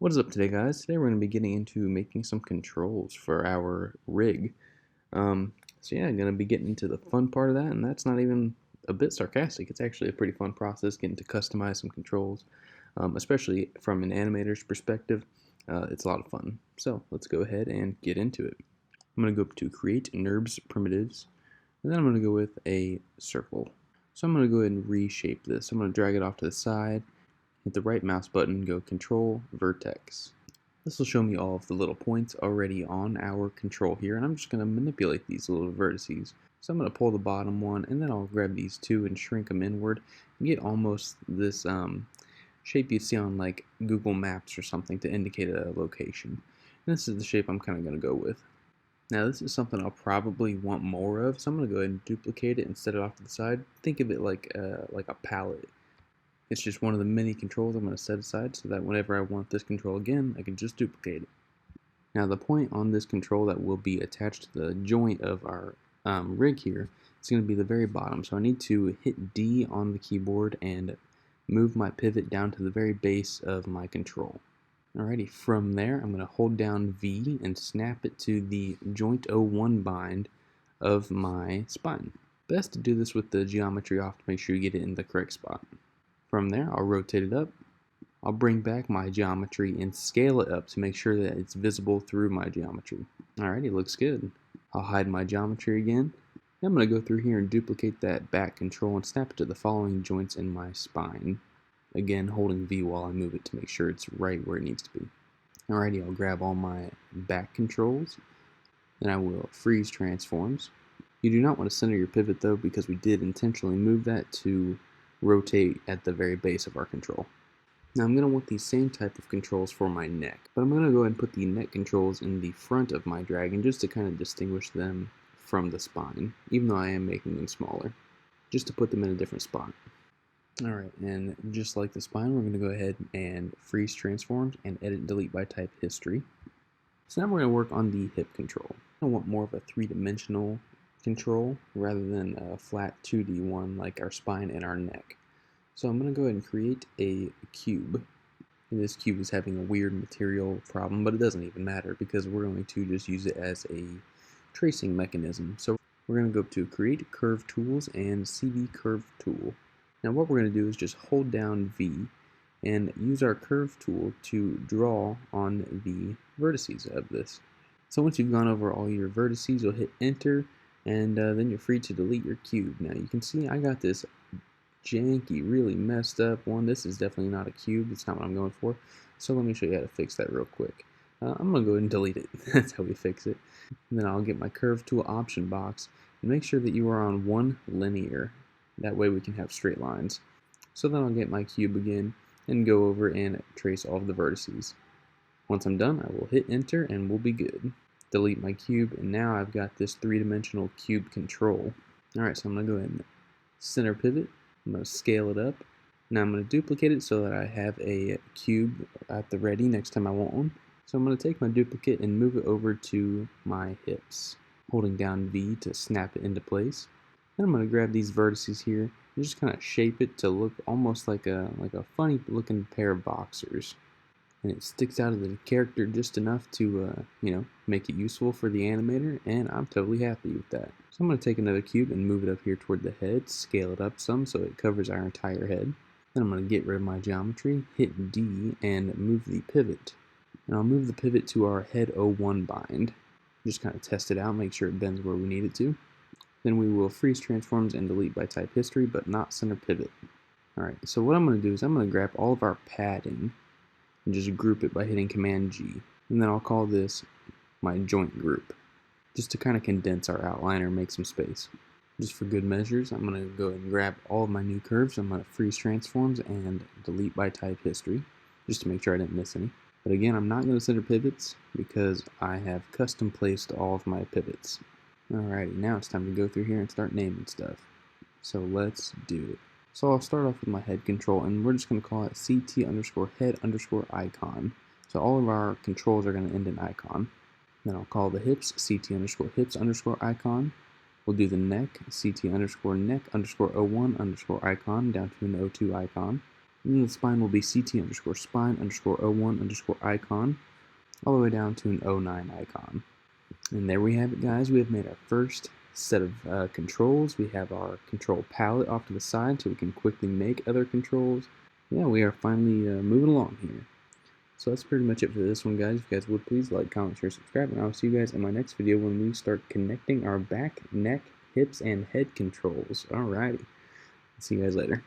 What is up today, guys? Today we're going to be getting into making some controls for our rig. So yeah, I'm going to be getting into the fun part of that, and that's not even a bit sarcastic. It's actually a pretty fun process getting to customize some controls, especially from an animator's perspective. It's a lot of fun. So let's go ahead and get into it. I'm going to go up to Create NURBS Primitives, and then I'm going to go with a circle. So I'm going to go ahead and reshape this. I'm going to drag it off to the side. Hit the right mouse button, go Control Vertex. This will show me all of the little points already on our control here, and I'm just going to manipulate these little vertices. So I'm going to pull the bottom one, and then I'll grab these two and shrink them inward and get almost this shape you see on like Google Maps or something to indicate a location. And this is the shape I'm kind of going to go with. Now this is something I'll probably want more of, so I'm going to go ahead and duplicate it and set it off to the side. Think of it like a palette. It's just one of the many controls I'm going to set aside so that whenever I want this control again, I can just duplicate it. Now the point on this control that will be attached to the joint of our rig here is going to be the very bottom. So I need to hit D on the keyboard and move my pivot down to the very base of my control. Alrighty, from there I'm going to hold down V and snap it to the joint 01 bind of my spine. Best to do this with the geometry off to make sure you get it in the correct spot. From there, I'll rotate it up. I'll bring back my geometry and scale it up to make sure that it's visible through my geometry. Alright, it looks good. I'll hide my geometry again. I'm going to go through here and duplicate that back control and snap it to the following joints in my spine. Again, holding V while I move it to make sure it's right where it needs to be. Alrighty, I'll grab all my back controls. Then I will freeze transforms. You do not want to center your pivot though, because we did intentionally move that to rotate at the very base of our control. Now I'm going to want these same type of controls for my neck, but I'm going to go ahead and put the neck controls in the front of my dragon just to kind of distinguish them from the spine, even though I am making them smaller, just to put them in a different spot. Alright, and just like the spine, we're going to go ahead and freeze transforms and edit delete by type history. So now we're going to work on the hip control. I want more of a three-dimensional control rather than a flat 2D one like our spine and our neck. So I'm going to go ahead and create a cube. And this cube is having a weird material problem, but it doesn't even matter because we're going to just use it as a tracing mechanism. So we're going to go to Create Curve Tools and CD Curve Tool. Now what we're going to do is just hold down V and use our curve tool to draw on the vertices of this. So once you've gone over all your vertices, you'll hit enter, and then you're free to delete your cube. Now you can see I got this janky, really messed up one. This is definitely not a cube. It's not what I'm going for. So let me show you how to fix that real quick. I'm going to go ahead and delete it. That's how we fix it. And then I'll get my curve tool option box and make sure that you are on one linear. That way we can have straight lines. So then I'll get my cube again and go over and trace all of the vertices. Once I'm done, I will hit enter and we'll be good. Delete my cube, and now I've got this three-dimensional cube control. Alright, so I'm going to go ahead and center pivot. I'm going to scale it up. Now I'm going to duplicate it so that I have a cube at the ready next time I want one. So I'm going to take my duplicate and move it over to my hips, holding down V to snap it into place. Then I'm going to grab these vertices here and just kind of shape it to look almost like a funny looking pair of boxers. And it sticks out of the character just enough to, make it useful for the animator, and I'm totally happy with that. So I'm going to take another cube and move it up here toward the head, scale it up some so it covers our entire head. Then I'm going to get rid of my geometry, hit D, and move the pivot. And I'll move the pivot to our head 01 bind. Just kind of test it out, make sure it bends where we need it to. Then we will freeze transforms and delete by type history, but not center pivot. Alright, so what I'm going to do is I'm going to grab all of our padding and just group it by hitting Command G. And then I'll call this my joint group, just to kind of condense our outline or make some space. Just for good measures, I'm going to go ahead and grab all of my new curves. I'm going to freeze transforms and delete by type history, just to make sure I didn't miss any. But again, I'm not going to center pivots because I have custom placed all of my pivots. Alrighty, now it's time to go through here and start naming stuff. So let's do it. So I'll start off with my head control, and we're just going to call it CT_head_icon. So all of our controls are going to end in icon. Then I'll call the hips CT_hips_icon. We'll do the neck CT_neck_01_icon down to an O2 icon. And then the spine will be CT underscore spine underscore O1 underscore icon, all the way down to an O9 icon. And there we have it, guys. We have made our first set of controls. We have our control palette off to the side so we can quickly make other controls. Yeah, we are finally moving along here. So that's pretty much it for this one, guys. If you guys would please like, comment, share, subscribe, and I'll see you guys in my next video when we start connecting our back, neck, hips, and head controls. Alrighty. See you guys later.